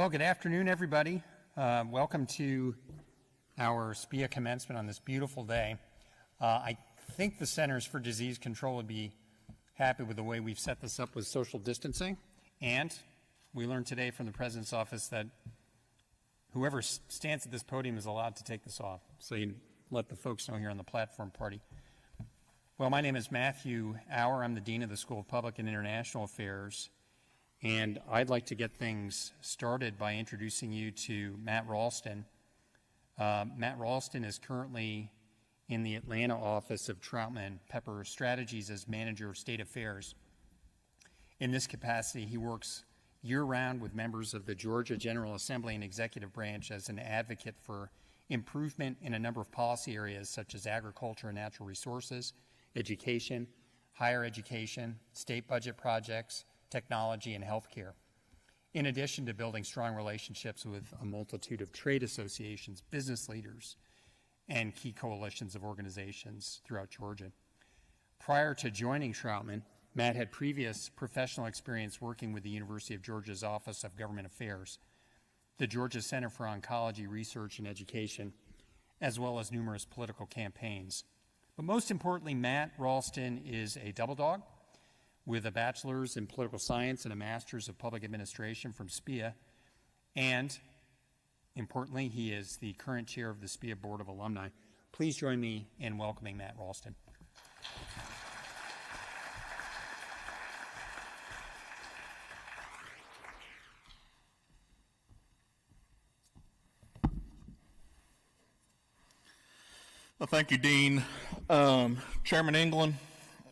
Well, good afternoon, everybody. Welcome to our Spia commencement on this beautiful day. I think the Centers for Disease Control would be happy with the way we've set this up with social distancing. And we learned today from the President's office that whoever stands at this podium is allowed to take this off. So you let the folks know here on the platform party. Well, my name is Matthew Auer. I'm the Dean of the School of Public and International Affairs. And I'd like to get things started by introducing you to Matt Ralston. Matt Ralston is currently in the Atlanta office of Troutman Pepper Strategies as Manager of State Affairs. In this capacity, he works year-round with members of the Georgia General Assembly and Executive Branch as an advocate for improvement in a number of policy areas such as agriculture and natural resources, education, higher education, state budget projects, technology, and healthcare, in addition to building strong relationships with a multitude of trade associations, business leaders, and key coalitions of organizations throughout Georgia. Prior to joining Troutman, Matt had previous professional experience working with the University of Georgia's Office of Government Affairs, the Georgia Center for Oncology Research and Education, as well as numerous political campaigns. But most importantly, Matt Ralston is a double dog with a bachelor's in political science and a master's of public administration from Spia. And importantly, he is the current chair of the Spia Board of Alumni. Please join me in welcoming Matt Ralston. Well, thank you, Dean. Chairman England,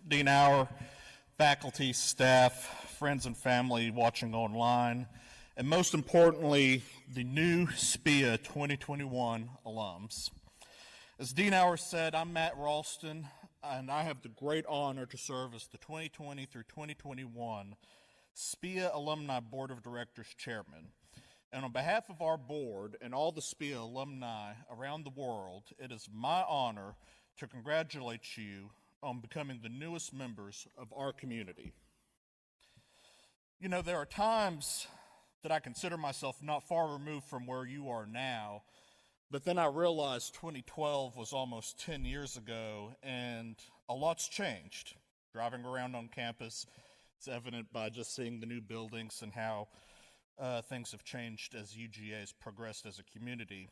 Dean Auer, faculty, staff, friends and family watching online, and most importantly, the new Spia 2021 alums. As Dean Auer said, I'm Matt Ralston, and I have the great honor to serve as the 2020 through 2021 Spia Alumni Board of Directors Chairman. And on behalf of our board and all the Spia alumni around the world, it is my honor to congratulate you on becoming the newest members of our community. You know, there are times that I consider myself not far removed from where you are now, but then I realized 2012 was almost 10 years ago, and a lot's changed. Driving around on campus, it's evident by just seeing the new buildings and how things have changed as UGA has progressed as a community.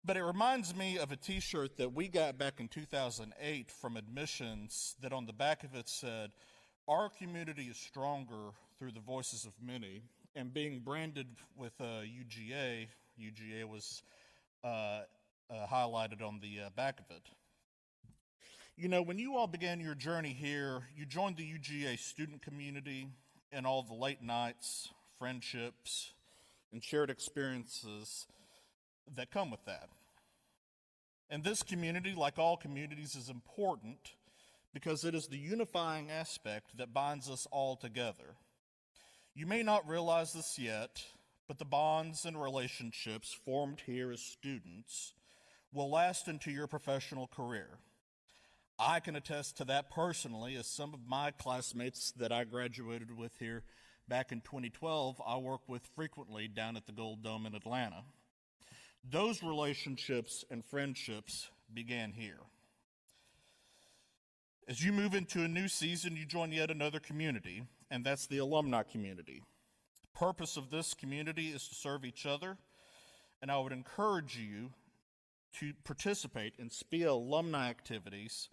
But it reminds me of a t-shirt that we got back in 2008 from admissions that on the back of it said, "Our community is stronger through the voices of many." And being branded with UGA, UGA was highlighted on the back of it. You know, when you all began your journey here, you joined the UGA student community and all the late nights, friendships, and shared experiences that come with that. And this community, like all communities, is important because it is the unifying aspect that binds us all together. You may not realize this yet, but the bonds and relationships formed here as students will last into your professional career. I can attest to that personally, as some of my classmates that I graduated with here back in 2012, I work with frequently down at the Gold Dome in Atlanta. Those relationships and friendships began here. As you move into a new season, you join yet another community, and that's the alumni community. The purpose of this community is to serve each other, and I would encourage you to participate in Spia alumni activities,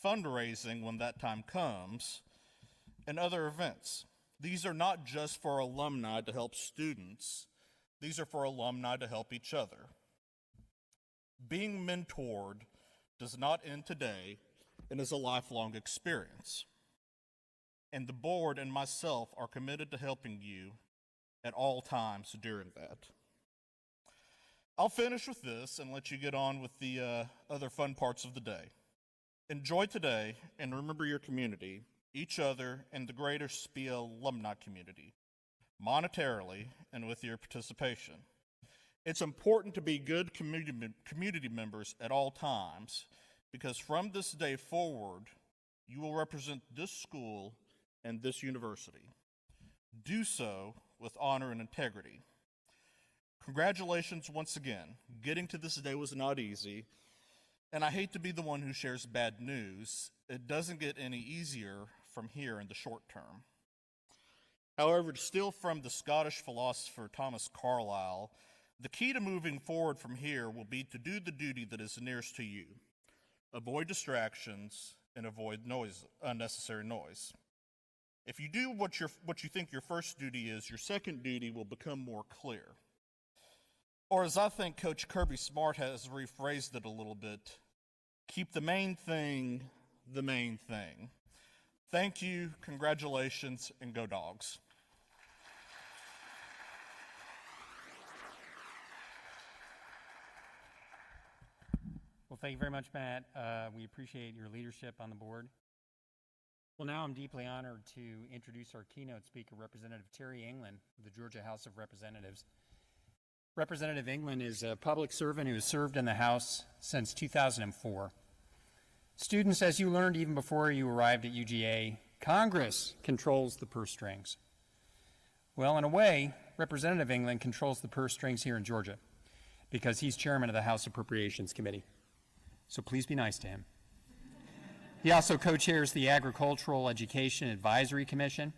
fundraising when that time comes, and other events. These are not just for alumni to help students. These are for alumni to help each other. Being mentored does not end today and is a lifelong experience. And the board and myself are committed to helping you at all times during that. I'll finish with this and let you get on with the other fun parts of the day. Enjoy today and remember your community, each other, and the greater Spia alumni community, monetarily and with your participation. It's important to be good community members at all times because from this day forward, you will represent this school and this university. Do so with honor and integrity. Congratulations once again. Getting to this day was not easy, and I hate to be the one who shares bad news. It doesn't get any easier from here in the short term. However, to steal from the Scottish philosopher Thomas Carlyle, the key to moving forward from here will be to do the duty that is nearest to you. Avoid distractions and avoid unnecessary noise. If you do what you think your first duty is, your second duty will become more clear. Or as I think Coach Kirby Smart has rephrased it a little bit, keep the main thing the main thing. Thank you, congratulations, and go Dogs. Well, thank you very much, Matt. We appreciate your leadership on the board. Well, now I'm deeply honored to introduce our keynote speaker, Representative Terry England of the Georgia House of Representatives. Representative England is a public servant who has served in the House since 2004. Students, as you learned even before you arrived at UGA, Congress controls the purse strings. Well, in a way, Representative England controls the purse strings here in Georgia because he's chairman of the House Appropriations Committee. So please be nice to him. He also co-chairs the Agricultural Education Advisory Commission.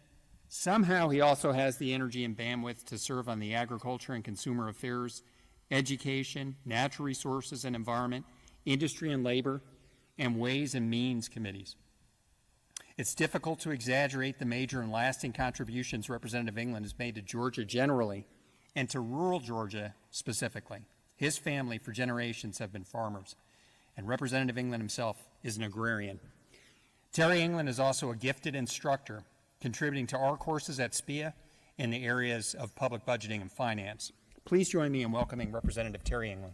Somehow he also has the energy and bandwidth to serve on the Agriculture and Consumer Affairs, Education, Natural Resources and Environment, Industry and Labor, and Ways and Means committees. It's difficult to exaggerate the major and lasting contributions Representative England has made to Georgia generally and to rural Georgia specifically. His family for generations have been farmers, and Representative England himself is an agrarian. Terry England is also a gifted instructor, contributing to our courses at Spia in the areas of public budgeting and finance. Please join me in welcoming Representative Terry England.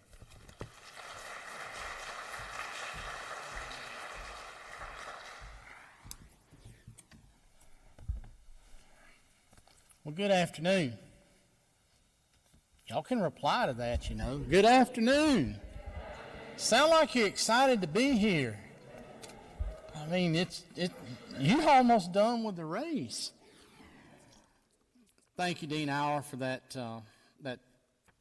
Well, good afternoon. Y'all can reply to that, you know. Good afternoon. Sound like you're excited to be here. I mean, you're almost done with the race. Thank you, Dean Auer, for that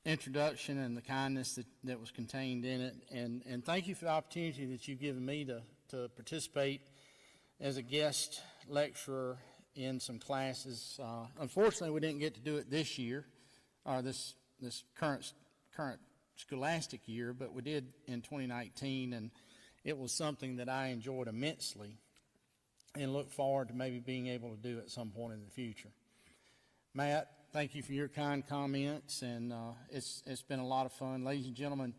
introduction and the kindness that was contained in it. And thank you for the opportunity that you've given me to participate as a guest lecturer in some classes. Unfortunately, we didn't get to do it this year, or this current scholastic year, but we did in 2019, and it was something that I enjoyed immensely and look forward to maybe being able to do at some point in the future. Matt, thank you for your kind comments, and it's been a lot of fun. Ladies and gentlemen,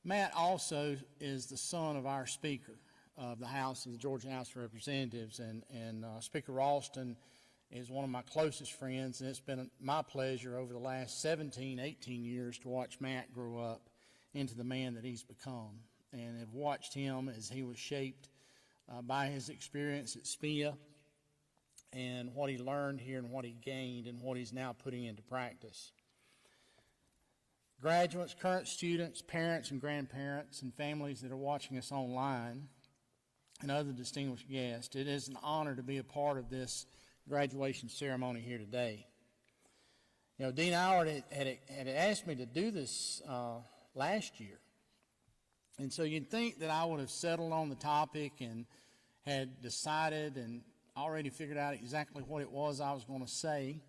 Matt also is the son of our Speaker of the House, of the Georgia House of Representatives, and Speaker Ralston is one of my closest friends, and it's been my pleasure over the last 17, 18 years to watch Matt grow up into the man that he's become, and have watched him as he was shaped by his experience at Spia and what he learned here and what he gained and what he's now putting into practice. Graduates, current students, parents and grandparents, and families that are watching us online, and other distinguished guests, it is an honor to be a part of this graduation ceremony here today. You know, Dean Auer had asked me to do this last year, and so you'd think that I would have settled on the topic and had decided and already figured out exactly what it was I was going to say,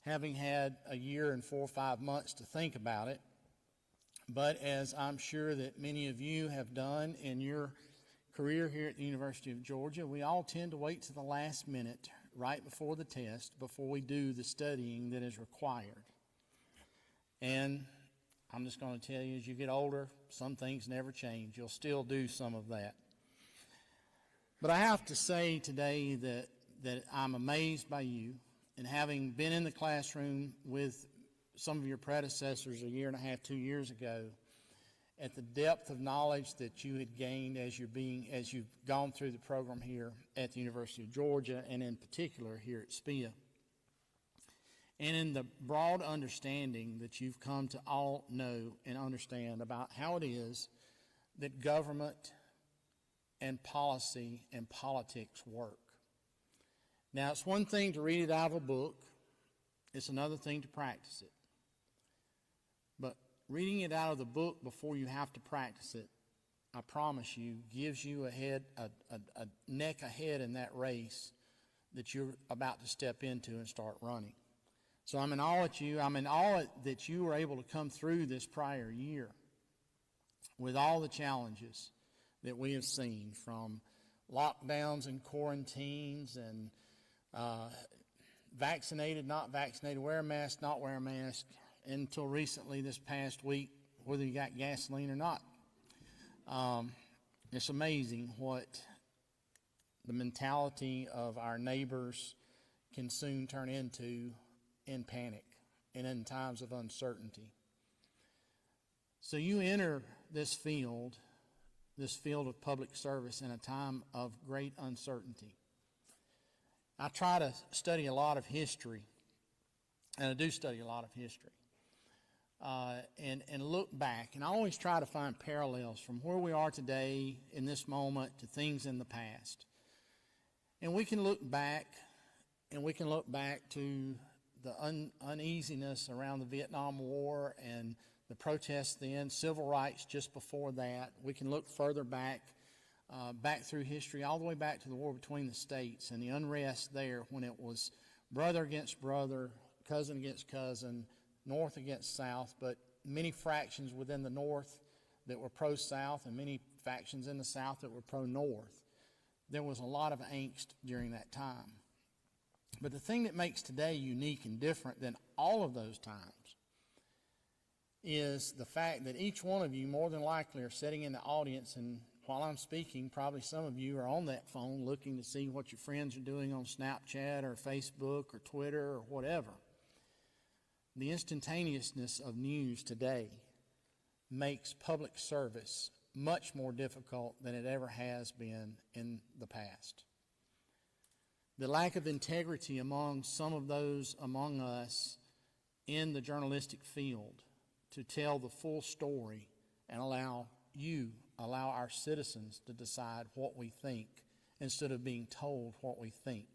having had a year and 4 or 5 months to think about it. But as I'm sure that many of you have done in your career here at the University of Georgia, we all tend to wait to the last minute, right before the test, before we do the studying that is required. And I'm just going to tell you, as you get older, some things never change. You'll still do some of that. But I have to say today that I'm amazed by you, and having been in the classroom with some of your predecessors a year and a half, 2 years ago, at the depth of knowledge that you had gained as you've gone through the program here at the University of Georgia, and in particular here at Spia. And in the broad understanding that you've come to all know and understand about how it is that government and policy and politics work. Now, it's one thing to read it out of a book. It's another thing to practice it. But reading it out of the book before you have to practice it, I promise you, gives you a neck ahead in that race that you're about to step into and start running. So I'm in awe at you. I'm in awe that you were able to come through this prior year with all the challenges that we have seen, from lockdowns and quarantines and vaccinated, not vaccinated, wear a mask, not wear a mask, until recently this past week, whether you got gasoline or not. It's amazing what the mentality of our neighbors can soon turn into in panic and in times of uncertainty. So you enter this field of public service in a time of great uncertainty. I try to study a lot of history, and I do study a lot of history, and look back. And I always try to find parallels from where we are today in this moment to things in the past. And we can look back, to the uneasiness around the Vietnam War and the protests then, civil rights just before that. We can look further back through history, all the way back to the war between the states and the unrest there, when it was brother against brother, cousin against cousin, North against South, but many fractions within the North that were pro-South and many factions in the South that were pro-North. There was a lot of angst during that time. But the thing that makes today unique and different than all of those times is the fact that each one of you more than likely are sitting in the audience, and while I'm speaking, probably some of you are on that phone looking to see what your friends are doing on Snapchat or Facebook or Twitter or whatever. The instantaneousness of news today makes public service much more difficult than it ever has been in the past. The lack of integrity among some of those among us in the journalistic field to tell the full story and allow our citizens to decide what we think instead of being told what we think.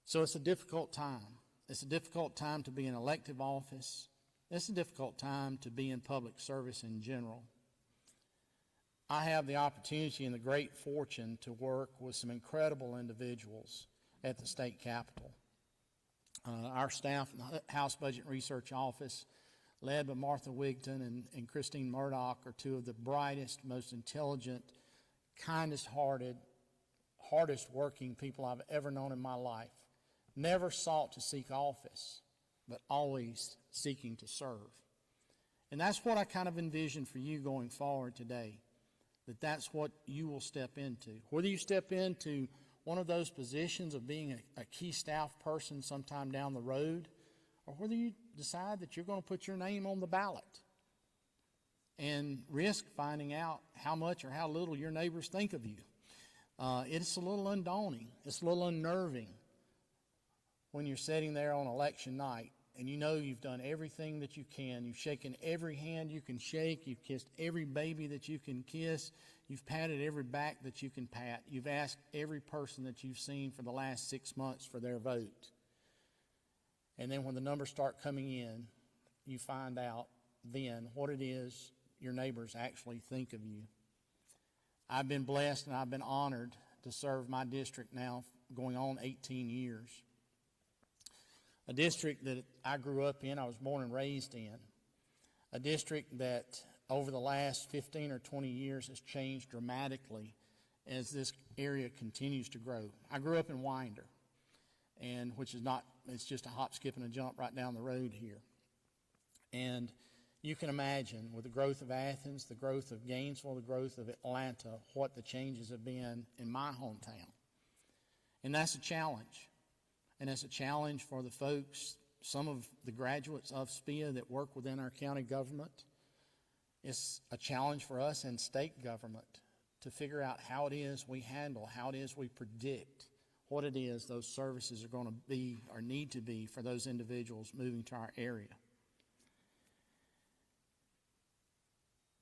So it's a difficult time. It's a difficult time to be in elective office. It's a difficult time to be in public service in general. I have the opportunity and the great fortune to work with some incredible individuals at the state capitol. Our staff in the House Budget and Research Office, led by Martha Wigton and Christine Murdoch, are two of the brightest, most intelligent, kindest-hearted, hardest-working people I've ever known in my life. Never sought to seek office, but always seeking to serve. And that's what I kind of envision for you going forward today, that's what you will step into. Whether you step into one of those positions of being a key staff person sometime down the road, or whether you decide that you're going to put your name on the ballot and risk finding out how much or how little your neighbors think of you. It's a little undaunting. It's a little unnerving when you're sitting there on election night and you know you've done everything that you can. You've shaken every hand you can shake. You've kissed every baby that you can kiss. You've patted every back that you can pat. You've asked every person that you've seen for the last 6 months for their vote. And then when the numbers start coming in, you find out then what it is your neighbors actually think of you. I've been blessed and I've been honored to serve my district now going on 18 years. A district that I grew up in, I was born and raised in. A district that over the last 15 or 20 years has changed dramatically as this area continues to grow. I grew up in Winder, and it's just a hop, skip, and a jump right down the road here. And you can imagine, with the growth of Athens, the growth of Gainesville, the growth of Atlanta, what the changes have been in my hometown. And that's a challenge. And it's a challenge for the folks, some of the graduates of Spia that work within our county government. It's a challenge for us in state government to figure out how it is we handle, how it is we predict what it is those services are going to be or need to be for those individuals moving to our area.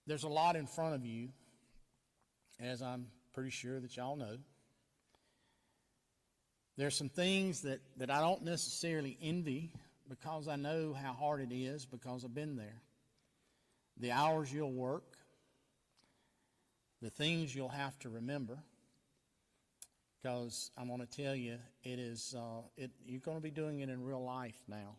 There's a lot in front of you, as I'm pretty sure that y'all know. There's some things that I don't necessarily envy because I know how hard it is because I've been there. the hours you'll work, the things you'll have to remember, because I'm going to tell you, you're going to be doing it in real life now.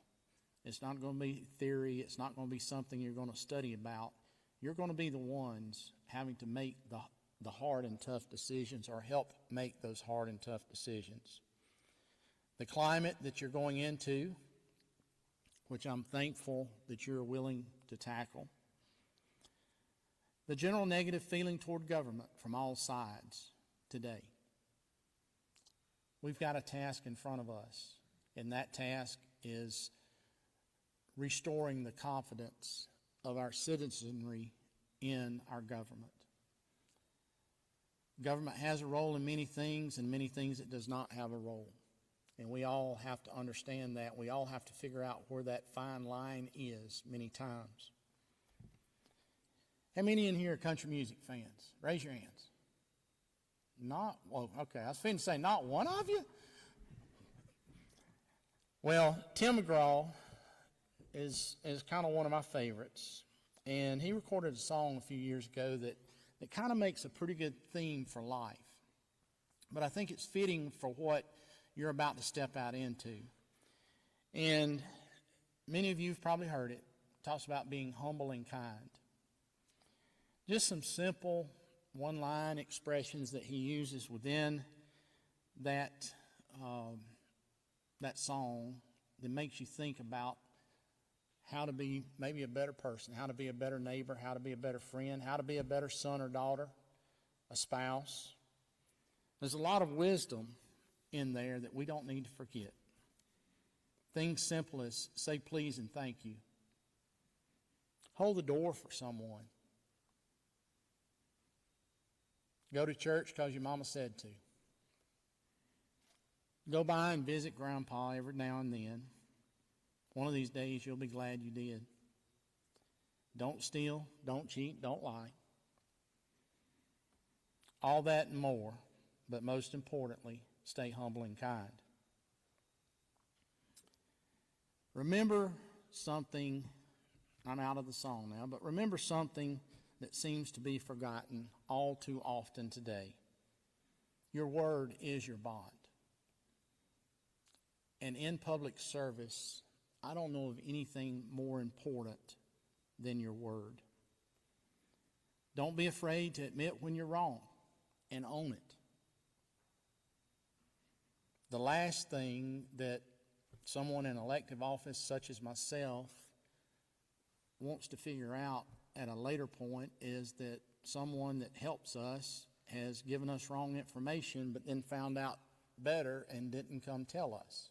It's not going to be theory. It's not going to be something you're going to study about. You're going to be the ones having to make the hard and tough decisions, or help make those hard and tough decisions. The climate that you're going into, which I'm thankful that you're willing to tackle. The general negative feeling toward government from all sides today. We've got a task in front of us, and that task is restoring the confidence of our citizenry in our government. Government has a role in many things, and many things it does not have a role. And we all have to understand that. We all have to figure out where that fine line is many times. How many in here are country music fans? Raise your hands. Well, okay, I was finna say not one of you? Well, Tim McGraw is kind of one of my favorites. And he recorded a song a few years ago that kind of makes a pretty good theme for life. But I think it's fitting for what you're about to step out into. And many of you have probably heard it. It talks about being humble and kind. Just some simple one-line expressions that he uses within that song that makes you think about how to be maybe a better person, how to be a better neighbor, how to be a better friend, how to be a better son or daughter, a spouse. There's a lot of wisdom in there that we don't need to forget. Things simple as say please and thank you. Hold the door for someone. Go to church because your mama said to. Go by and visit Grandpa every now and then. One of these days you'll be glad you did. Don't steal, don't cheat, don't lie. All that and more, but most importantly, stay humble and kind. Remember something, I'm out of the song now, but remember something that seems to be forgotten all too often today. Your word is your bond. And in public service, I don't know of anything more important than your word. Don't be afraid to admit when you're wrong and own it. The last thing that someone in elective office such as myself wants to figure out at a later point is that someone that helps us has given us wrong information but then found out better and didn't come tell us.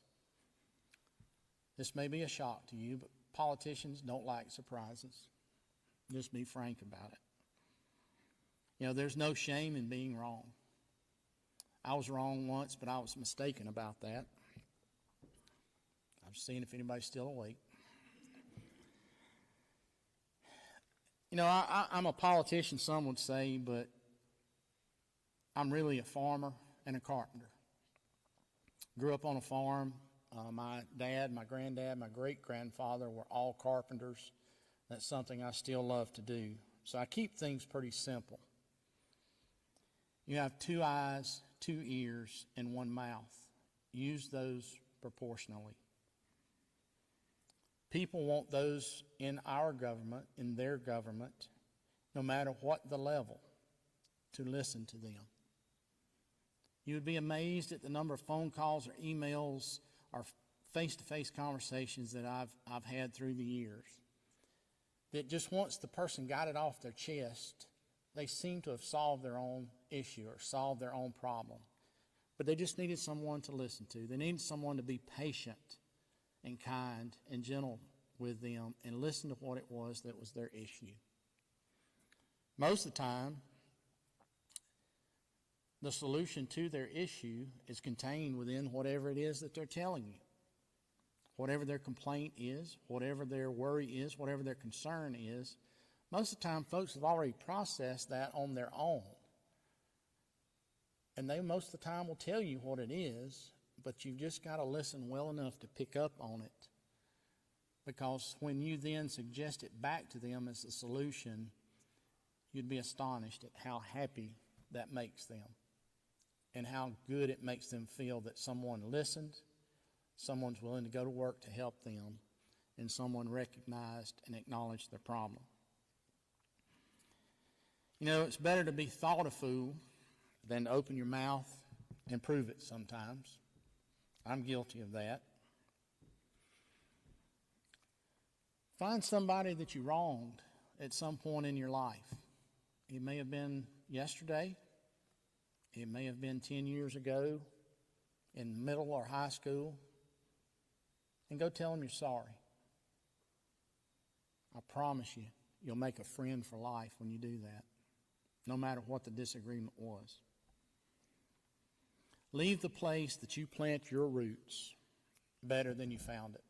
This may be a shock to you, but politicians don't like surprises. Just be frank about it. You know, there's no shame in being wrong. I was wrong once, but I was mistaken about that. I'm seeing if anybody's still awake. You know, I'm a politician, some would say, but I'm really a farmer and a carpenter. Grew up on a farm. My dad, my granddad, my great-grandfather were all carpenters. That's something I still love to do. So I keep things pretty simple. You have 2 eyes, 2 ears, and 1 mouth. Use those proportionally. People want those in our government, in their government, no matter what the level, to listen to them. You would be amazed at the number of phone calls or emails or face-to-face conversations that I've had through the years. That just once the person got it off their chest, they seemed to have solved their own issue or solved their own problem. But they just needed someone to listen to. They needed someone to be patient and kind and gentle with them and listen to what it was that was their issue. Most of the time, the solution to their issue is contained within whatever it is that they're telling you. Whatever their complaint is, whatever their worry is, whatever their concern is, most of the time folks have already processed that on their own. And they most of the time will tell you what it is, but you've just got to listen well enough to pick up on it. because when you then suggest it back to them as a solution, you'd be astonished at how happy that makes them and how good it makes them feel that someone listened, someone's willing to go to work to help them, and someone recognized and acknowledged their problem. You know, it's better to be thought a fool than to open your mouth and prove it sometimes. I'm guilty of that. Find somebody that you wronged at some point in your life. It may have been yesterday. It may have been 10 years ago in middle or high school. And go tell them you're sorry. I promise you, you'll make a friend for life when you do that, no matter what the disagreement was. Leave the place that you plant your roots better than you found it.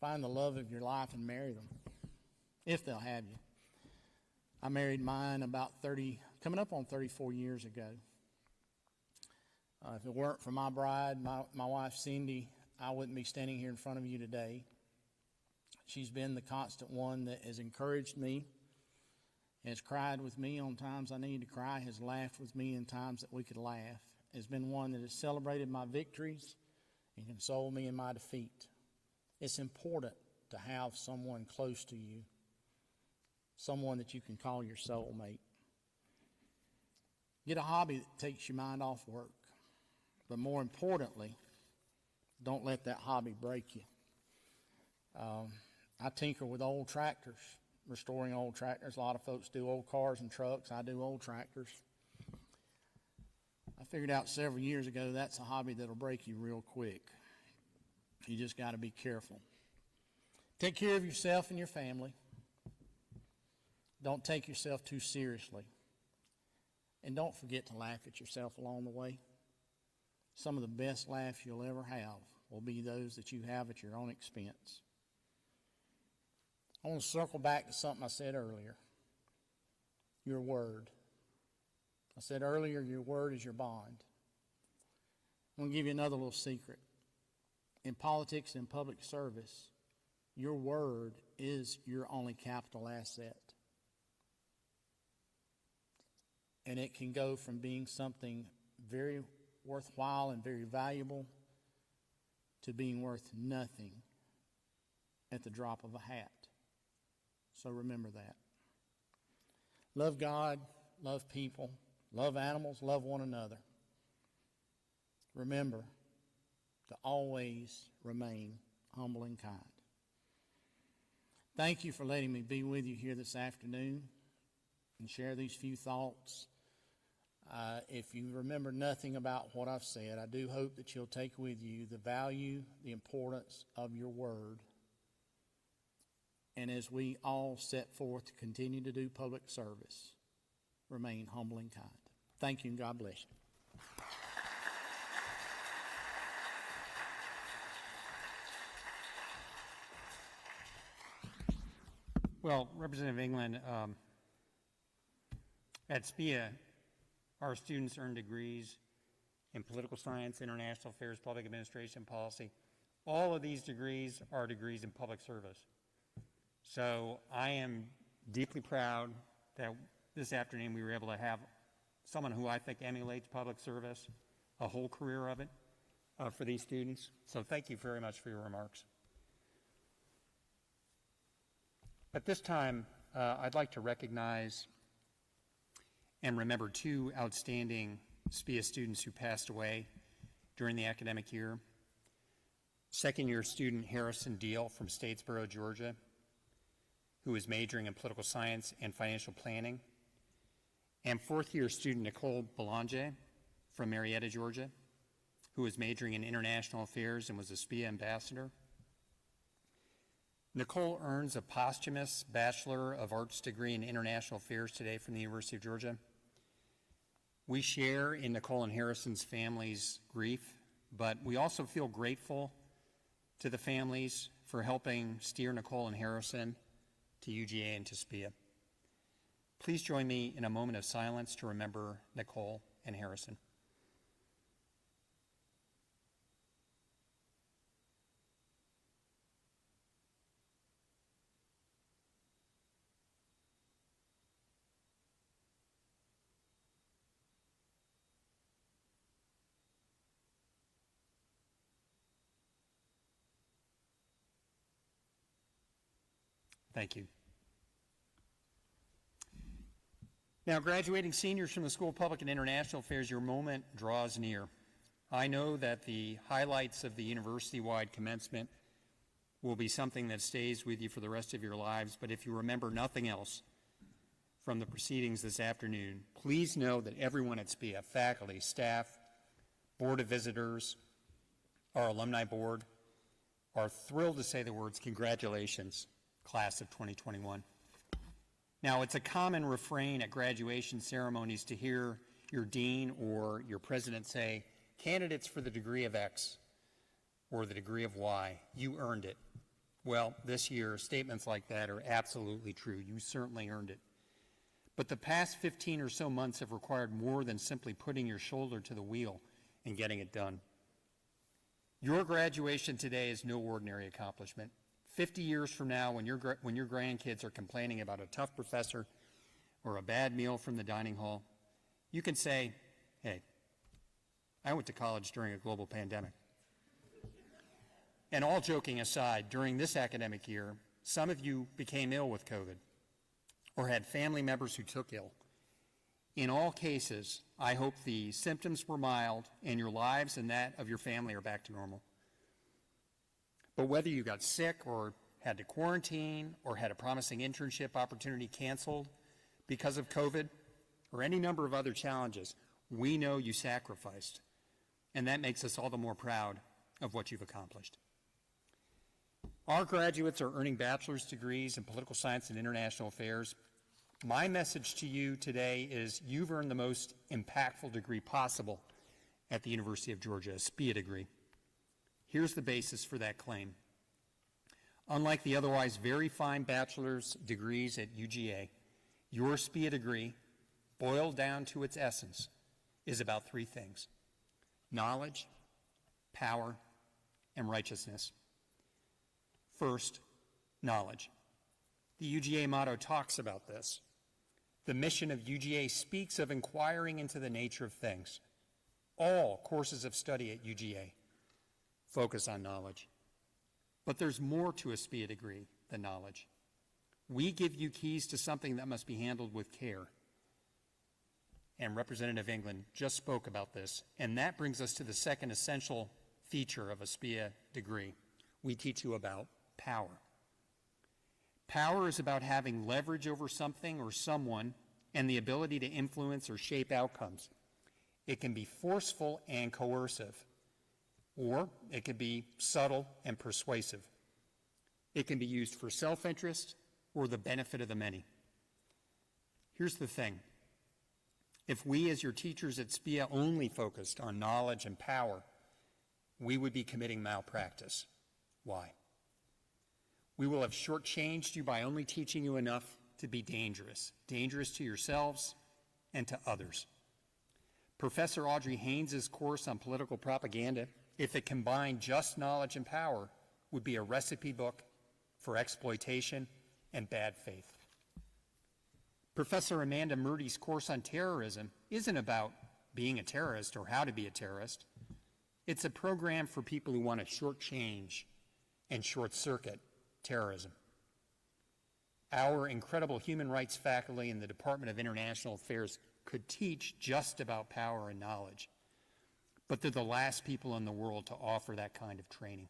Find the love of your life and marry them, if they'll have you. I married mine about coming up on 34 years ago. If it weren't for my bride, my wife Cindy, I wouldn't be standing here in front of you today. She's been the constant one that has encouraged me, has cried with me on times I needed to cry, has laughed with me in times that we could laugh, has been one that has celebrated my victories and consoled me in my defeat. It's important to have someone close to you, someone that you can call your soulmate. Get a hobby that takes your mind off work. But more importantly, don't let that hobby break you. I tinker with old tractors, restoring old tractors. A lot of folks do old cars and trucks. I do old tractors. I figured out several years ago that's a hobby that'll break you real quick. You just got to be careful. Take care of yourself and your family. Don't take yourself too seriously. And don't forget to laugh at yourself along the way. Some of the best laughs you'll ever have will be those that you have at your own expense. I want to circle back to something I said earlier. Your word. I said earlier, your word is your bond. I'm going to give you another little secret. In politics and public service, your word is your only capital asset. And it can go from being something very worthwhile and very valuable to being worth nothing at the drop of a hat. So remember that. Love God, love people, love animals, love one another. Remember to always remain humble and kind. Thank you for letting me be with you here this afternoon and share these few thoughts. If you remember nothing about what I've said, I do hope that you'll take with you the value, the importance of your word. And as we all set forth to continue to do public service, remain humble and kind. Thank you, and God bless you. Well, Representative England, at Spia, our students earn degrees in political science, international affairs, public administration, policy. All of these degrees are degrees in public service. So I am deeply proud that this afternoon we were able to have someone who I think emulates public service, a whole career of it, for these students. So thank you very much for your remarks. At this time, I'd like to recognize and remember two outstanding Spia students who passed away during the academic year. Second-year student Harrison Deal from Statesboro, Georgia, who is majoring in political science and financial planning. And fourth-year student Nicole Belanger from Marietta, Georgia, who is majoring in international affairs and was a Spia ambassador. Nicole earns a posthumous Bachelor of Arts degree in International Affairs today from the University of Georgia. We share in Nicole and Harrison's family's grief, but we also feel grateful to the families for helping steer Nicole and Harrison to UGA and to Spia. Please join me in a moment of silence to remember Nicole and Harrison. Thank you. Now, graduating seniors from the School of Public and International Affairs, your moment draws near. I know that the highlights of the university-wide commencement will be something that stays with you for the rest of your lives, but if you remember nothing else from the proceedings this afternoon, please know that everyone at Spia, faculty, staff, Board of Visitors, our alumni board, are thrilled to say the words, congratulations, class of 2021. Now, it's a common refrain at graduation ceremonies to hear your dean or your president say, candidates for the degree of X or the degree of Y, you earned it. Well, this year, statements like that are absolutely true. You certainly earned it. But the past 15 or so months have required more than simply putting your shoulder to the wheel and getting it done. Your graduation today is no ordinary accomplishment. 50 years from now, when your grandkids are complaining about a tough professor or a bad meal from the dining hall, you can say, hey, I went to college during a global pandemic. And all joking aside, during this academic year, some of you became ill with COVID or had family members who took ill. In all cases, I hope the symptoms were mild and your lives and that of your family are back to normal. But whether you got sick or had to quarantine or had a promising internship opportunity canceled because of COVID or any number of other challenges, we know you sacrificed. And that makes us all the more proud of what you've accomplished. Our graduates are earning bachelor's degrees in political science and international affairs. My message to you today is you've earned the most impactful degree possible at the University of Georgia, a Spia degree. Here's the basis for that claim. Unlike the otherwise very fine bachelor's degrees at UGA, your Spia degree, boiled down to its essence, is about three things: knowledge, power, and righteousness. First, knowledge. The UGA motto talks about this. The mission of UGA speaks of inquiring into the nature of things. All courses of study at UGA focus on knowledge. But there's more to a Spia degree than knowledge. We give you keys to something that must be handled with care. And Representative England just spoke about this, and that brings us to the second essential feature of a Spia degree. We teach you about power. Power is about having leverage over something or someone and the ability to influence or shape outcomes. It can be forceful and coercive, or it can be subtle and persuasive. It can be used for self-interest or the benefit of the many. Here's the thing. If we as your teachers at Spia only focused on knowledge and power, we would be committing malpractice. Why? We will have shortchanged you by only teaching you enough to be dangerous to yourselves and to others. Professor Audrey Haynes' course on political propaganda, if it combined just knowledge and power, would be a recipe book for exploitation and bad faith. Professor Amanda Murdy's course on terrorism isn't about being a terrorist or how to be a terrorist. It's a program for people who want to shortchange and short-circuit terrorism. Our incredible human rights faculty in the Department of International Affairs could teach just about power and knowledge, but they're the last people in the world to offer that kind of training.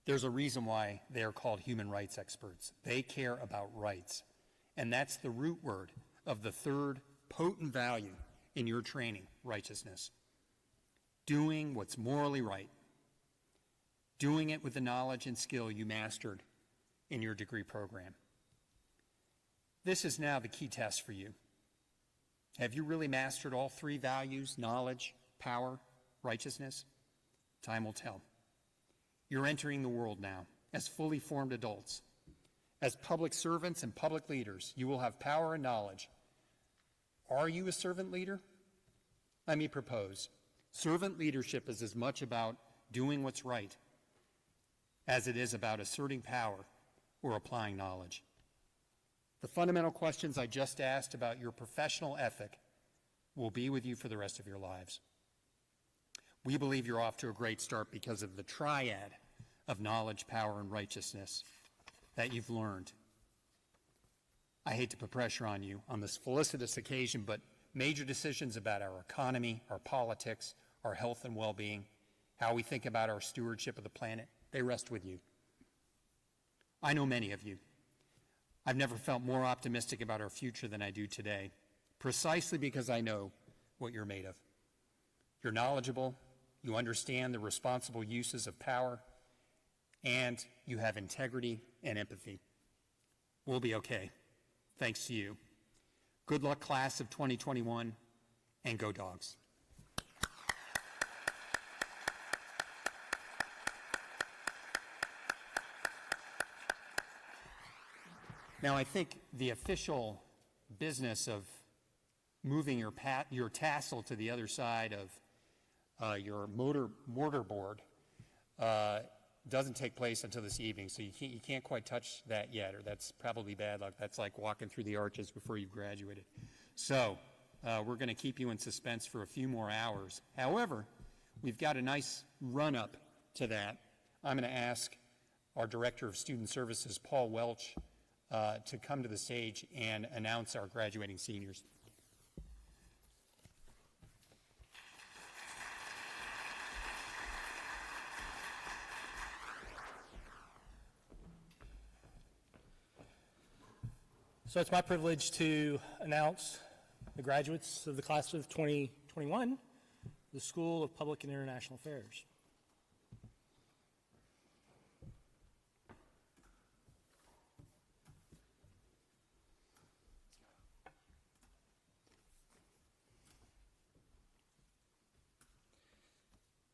There's a reason why they are called human rights experts. They care about rights, and that's the root word of the third potent value in your training, righteousness. Doing what's morally right. Doing it with the knowledge and skill you mastered in your degree program. This is now the key test for you. Have you really mastered all three values, knowledge, power, righteousness? Time will tell. You're entering the world now as fully formed adults. As public servants and public leaders, you will have power and knowledge. Are you a servant leader? Let me propose. Servant leadership is as much about doing what's right as it is about asserting power or applying knowledge. The fundamental questions I just asked about your professional ethic will be with you for the rest of your lives. We believe you're off to a great start because of the triad of knowledge, power, and righteousness. that you've learned. I hate to put pressure on you on this felicitous occasion, but major decisions about our economy, our politics, our health and well-being, how we think about our stewardship of the planet, they rest with you. I know many of you. I've never felt more optimistic about our future than I do today, precisely because I know what you're made of. You're knowledgeable, you understand the responsible uses of power, and you have integrity and empathy. We'll be okay, thanks to you. Good luck, class of 2021, and go Dogs. Now, I think the official business of moving your tassel to the other side of your mortarboard doesn't take place until this evening, so you can't quite touch that yet, or that's probably bad luck. That's like walking through the arches before you've graduated. So we're going to keep you in suspense for a few more hours. However, we've got a nice run-up to that. I'm going to ask our Director of Student Services, Paul Welch, to come to the stage and announce our graduating seniors. So it's my privilege to announce the graduates of the class of 2021, the School of Public and International Affairs.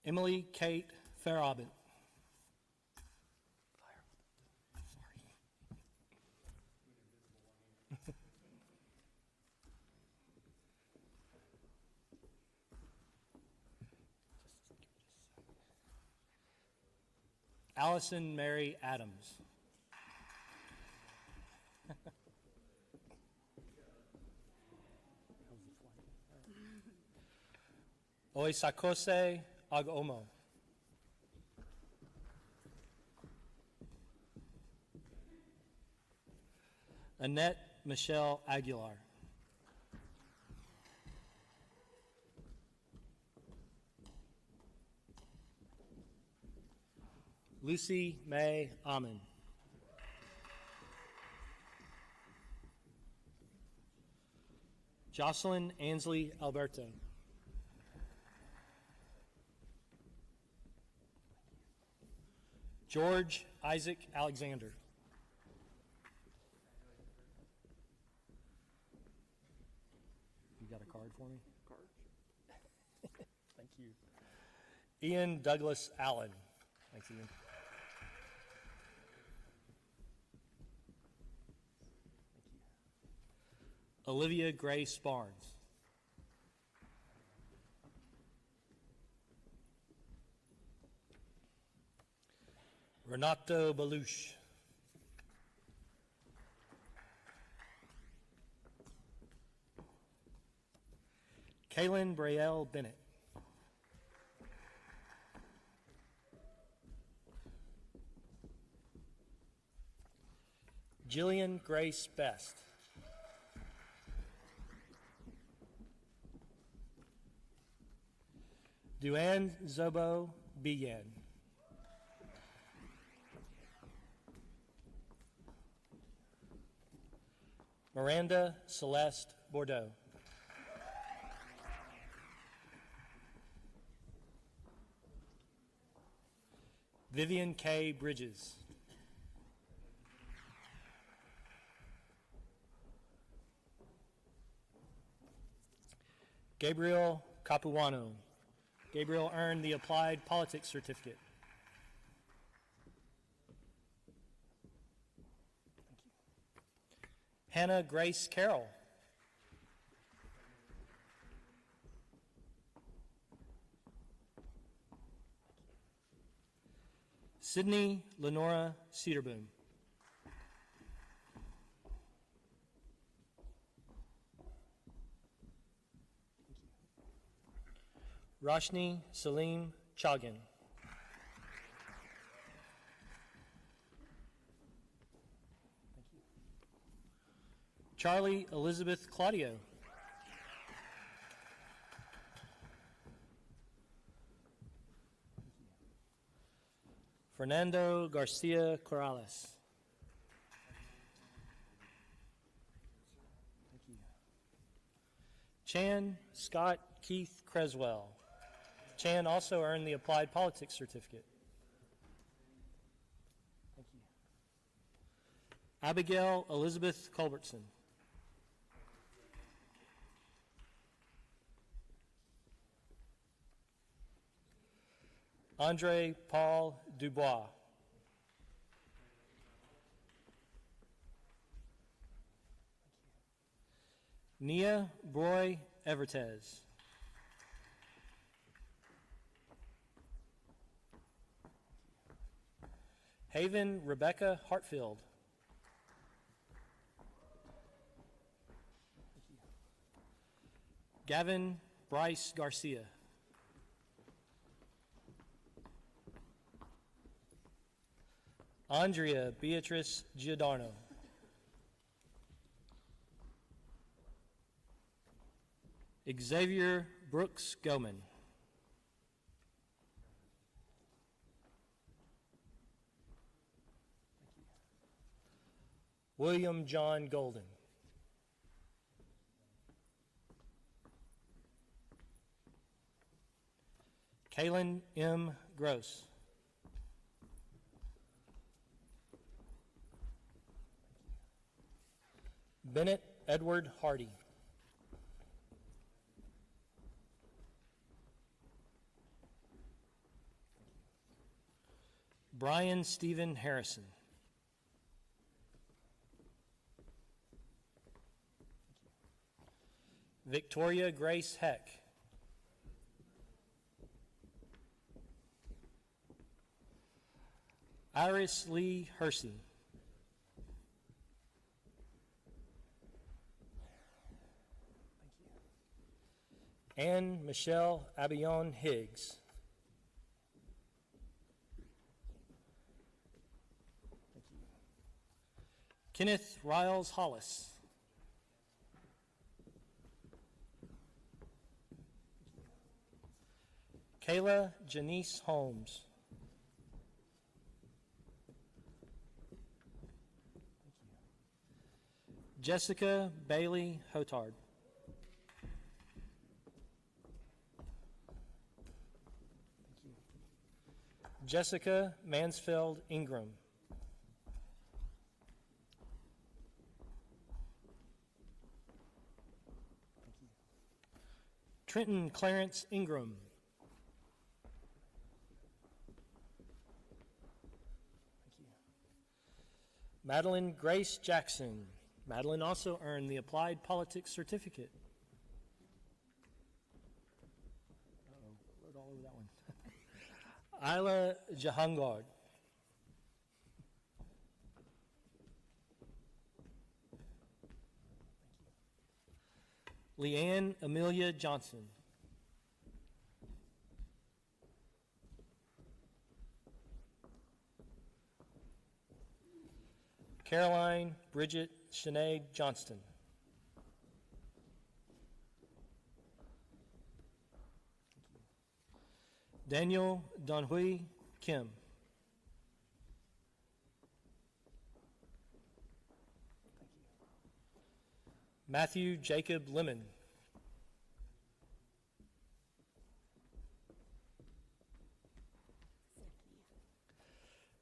Emily Kate Farabit. Allison Mary Adams. Oisakose Agomo. Annette Michelle Aguilar. Lucy May Amen. Jocelyn Ansley Alberto. George Isaac Alexander. You got a card for me? Card? Thank you. Ian Douglas Allen. Thanks, Ian. Olivia Grace Barnes. Renato Baluch. Kaylin Braille Bennett. Jillian Grace Best. Duane Zobo Bian. Miranda Celeste Bordeaux. Vivian K. Bridges. Gabriel Capuano. Gabriel earned the Applied Politics Certificate. Hannah Grace Carroll. Sydney Lenora Cedarboom. Roshni Salim Chagan. Charlie Elizabeth Claudio. Fernando Garcia Corrales. Chan Scott Keith Creswell. Chan also earned the Applied Politics Certificate. Thank you. Abigail Elizabeth Culbertson. Andre Paul Dubois. Nia Broy Evertez. Haven Rebecca Hartfield. Gavin Bryce Garcia. Andrea Beatrice Giordano. Xavier Brooks Goman. William John Golden. Kaylin M. Gross. Bennett Edward Hardy. Brian Stephen Harrison. Victoria Grace Heck. Iris Lee Hersey. Anne Michelle Abillon Higgs. Kenneth Riles Hollis. Kayla Janice Holmes. Jessica Bailey Hotard. Jessica Mansfield Ingram. Trenton Clarence Ingram. Madeline Grace Jackson. Madeline also earned the Applied Politics Certificate. Wrote all over that one. Isla Jahangard. Leanne Amelia Johnson. Caroline Bridget Sinead Johnston. Daniel Donhui Kim. Matthew Jacob Lemon.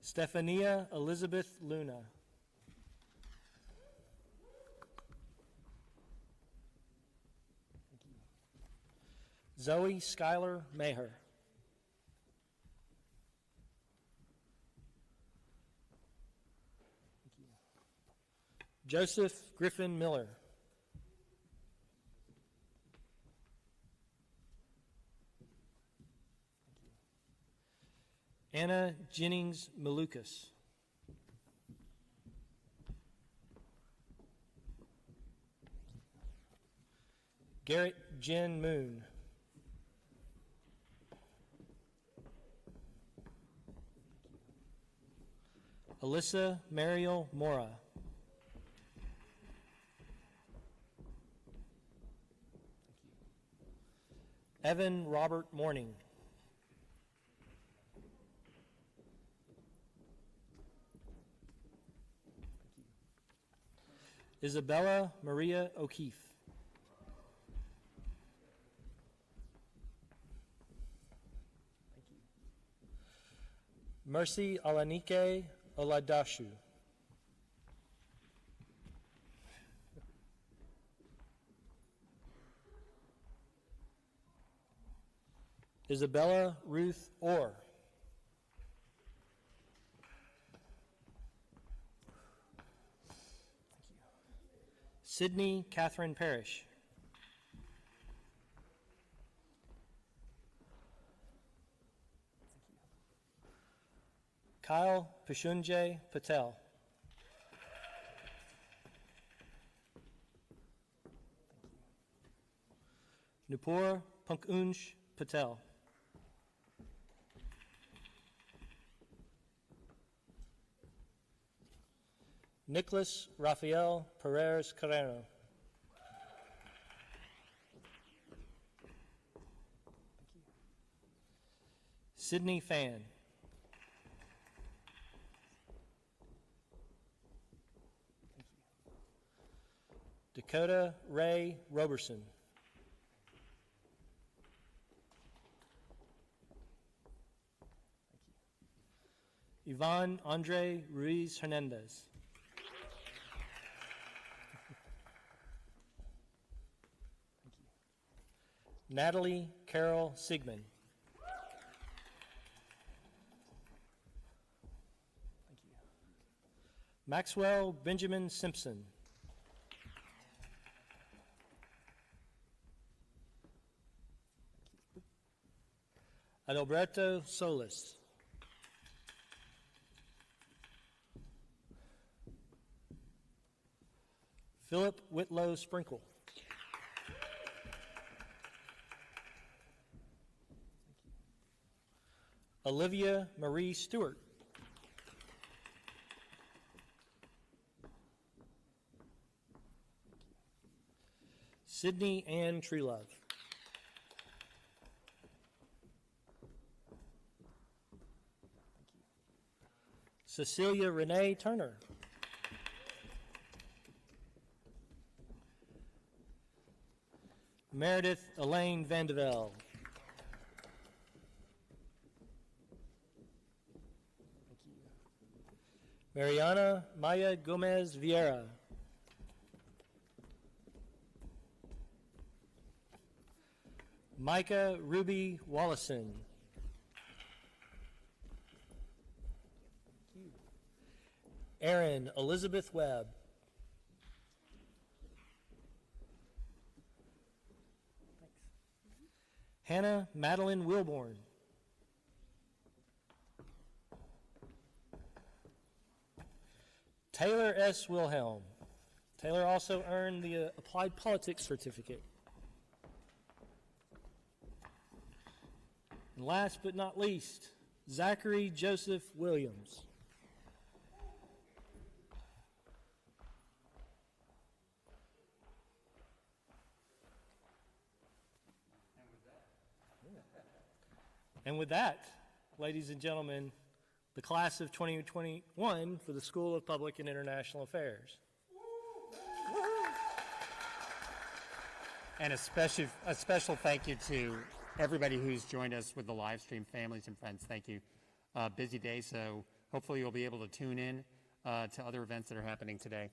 Stephania Elizabeth Luna. Zoe Schuyler Maher. Joseph Griffin Miller. Anna Jennings Malukas. Garrett Jen Moon. Alyssa Mariel Mora. Evan Robert Morning. Isabella Maria O'Keefe. Mercy Alanike Oladashu. Isabella Ruth Orr. Sydney Catherine Parrish. Kyle Pashunjay Patel. Nupur Punkunj Patel. Nicholas Rafael Perez Carrero. Sydney Fan. Dakota Ray Roberson. Yvonne Andre Ruiz Hernandez. Natalie Carol Sigmund. Maxwell Benjamin Simpson. Adalberto Solis. Philip Whitlow Sprinkle. Olivia Marie Stewart. Sydney Ann Truelove. Cecilia Renee Turner. Meredith Elaine Vandevelde. Mariana Maya Gomez Vieira. Micah Ruby Wallison. Erin Elizabeth Webb. Hannah Madeline Wilborn. Taylor S. Wilhelm. Taylor also earned the Applied Politics Certificate. And last but not least, Zachary Joseph Williams. And with that, ladies and gentlemen, the class of 2021 for the School of Public and International Affairs. And a special thank you to everybody who's joined us with the live stream, families and friends. Thank you. Busy day, so hopefully you'll be able to tune in to other events that are happening today.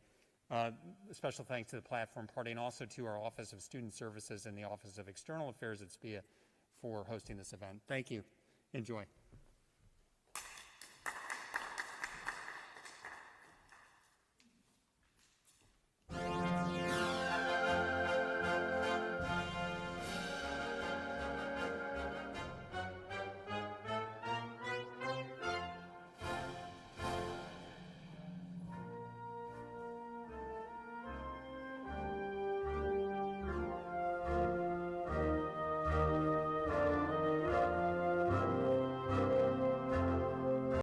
A special thanks to the Platform Party and also to our Office of Student Services and the Office of External Affairs at Spia for hosting this event. Thank you. Enjoy.